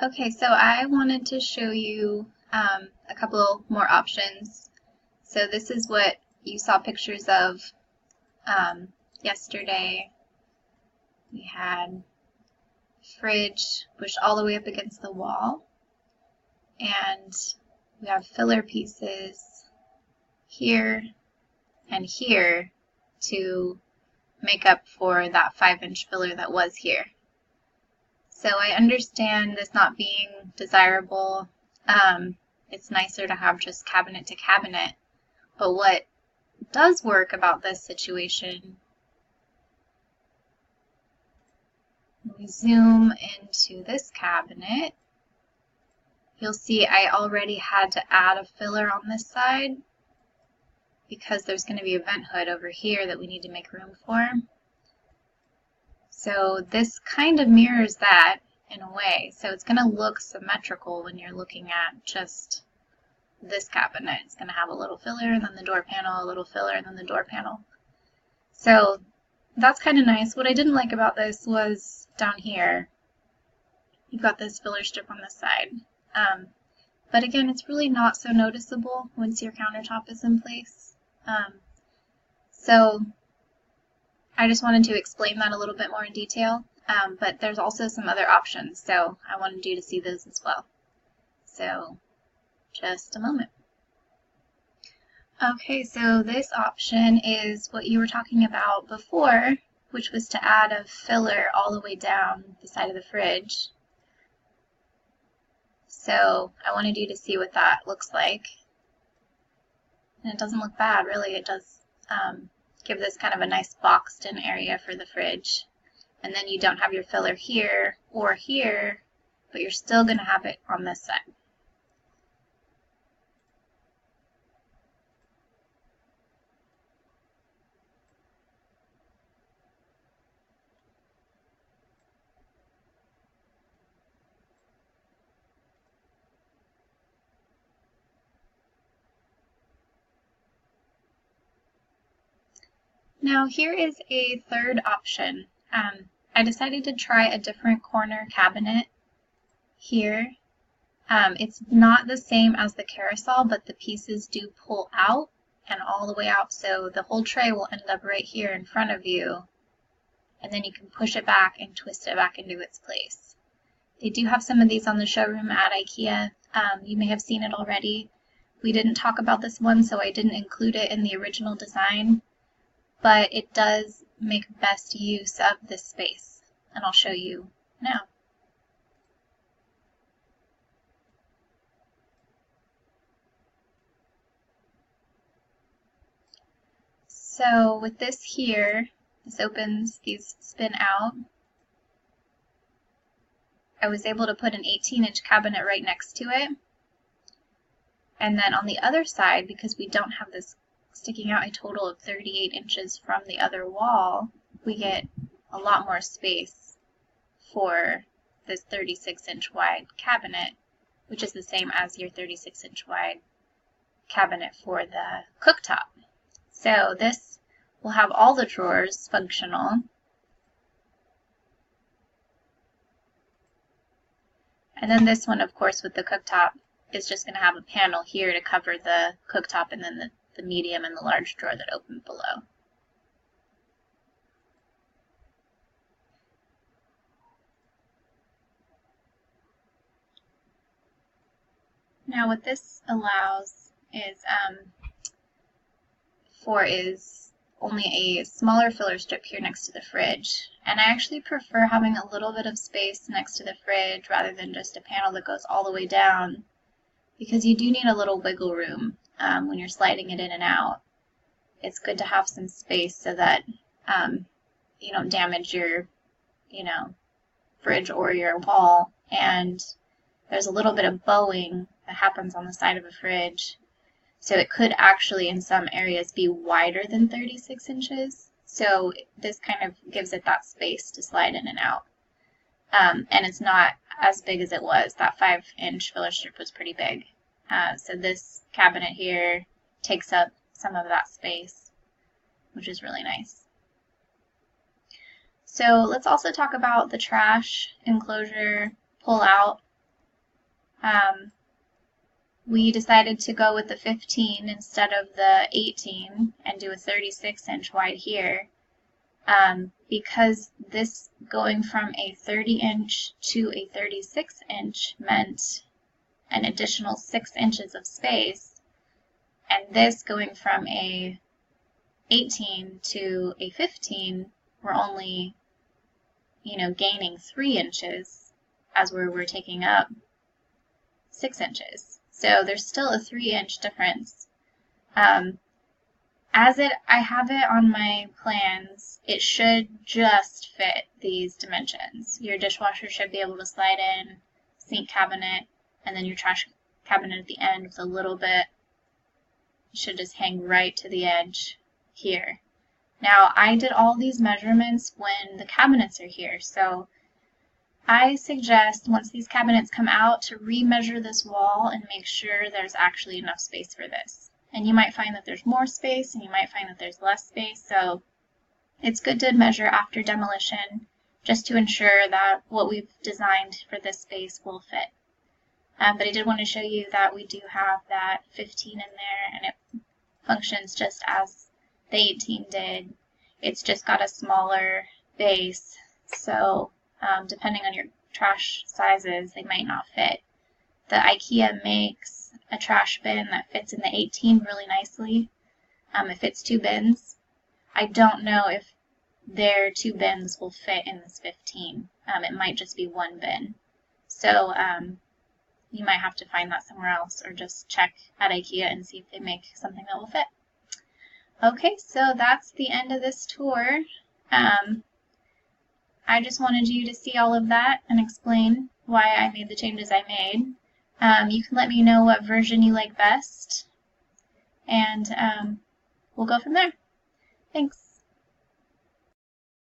Okay, so I wanted to show you a couple more options. So this is what you saw pictures of yesterday. We had fridge pushed all the way up against the wall, and we have filler pieces here and here to make up for that 5-inch filler that was here. So I understand this not being desirable. It's nicer to have just cabinet to cabinet. But what does work about this situation, we zoom into this cabinet, you'll see I already had to add a filler on this side because there's going to be a vent hood over here that we need to make room for. So this kind of mirrors that in a way. So it's going to look symmetrical when you're looking at just this cabinet. It's going to have a little filler and then the door panel, a little filler and then the door panel. So that's kind of nice. What I didn't like about this was down here, you've got this filler strip on this side. But again, it's really not so noticeable once your countertop is in place. So I just wanted to explain that a little bit more in detail, but there's also some other options, so I wanted you to see those as well. So just a moment. Okay, so this option is what you were talking about before, which was to add a filler all the way down the side of the fridge. So I wanted you to see what that looks like. And it doesn't look bad, really. It does give this kind of a nice boxed in area for the fridge. And then you don't have your filler here or here, but you're still going to have it on this side. Now here is a third option. I decided to try a different corner cabinet here. It's not the same as the carousel, but the pieces do pull out and all the way out, so the whole tray will end up right here in front of you, and then you can push it back and twist it back into its place. They do have some of these on the showroom at IKEA. You may have seen it already. We didn't talk about this one, so I didn't include it in the original design, but it does make best use of this space, and I'll show you now. So with this here, this opens, these spin out. I was able to put an 18-inch cabinet right next to it. And then on the other side, because we don't have this sticking out a total of 38 inches from the other wall, we get a lot more space for this 36-inch wide cabinet, which is the same as your 36-inch wide cabinet for the cooktop. So this will have all the drawers functional. And then this one, of course, with the cooktop is just going to have a panel here to cover the cooktop and then the medium and the large drawer that open below. Now what this allows is only a smaller filler strip here next to the fridge. And I actually prefer having a little bit of space next to the fridge rather than just a panel that goes all the way down, because you do need a little wiggle room when you're sliding it in and out. It's good to have some space so that you don't damage your, fridge or your wall. And there's a little bit of bowing that happens on the side of a fridge. So it could actually, in some areas, be wider than 36 inches. So this kind of gives it that space to slide in and out. And it's not as big as it was. That 5-inch filler strip was pretty big. So this cabinet here takes up some of that space, which is really nice. So let's also talk about the trash enclosure pull out. We decided to go with the 15 instead of the 18 and do a 36-inch wide here, because this going from a 30-inch to a 36-inch meant an additional 6 inches of space, and this going from a 18 to a 15, we're only, gaining 3 inches as we're taking up 6 inches. So there's still a 3-inch difference. I have it on my plans, it should just fit these dimensions. Your dishwasher should be able to slide in, sink cabinet, and then your trash cabinet at the end with a little bit. It should just hang right to the edge here. Now, I did all these measurements when the cabinets are here, so I suggest once these cabinets come out to remeasure this wall and make sure there's actually enough space for this. And you might find that there's more space and you might find that there's less space, so it's good to measure after demolition just to ensure that what we've designed for this space will fit. But I did want to show you that we do have that 15 in there and it functions just as the 18 did. It's just got a smaller base, so depending on your trash sizes, they might not fit. The IKEA makes a trash bin that fits in the 18 really nicely. It fits 2 bins. I don't know if their 2 bins will fit in this 15. It might just be 1 bin. So you might have to find that somewhere else or just check at IKEA and see if they make something that will fit. Okay, so that's the end of this tour. I just wanted you to see all of that and explain why I made the changes I made. You can let me know what version you like best, and we'll go from there. Thanks.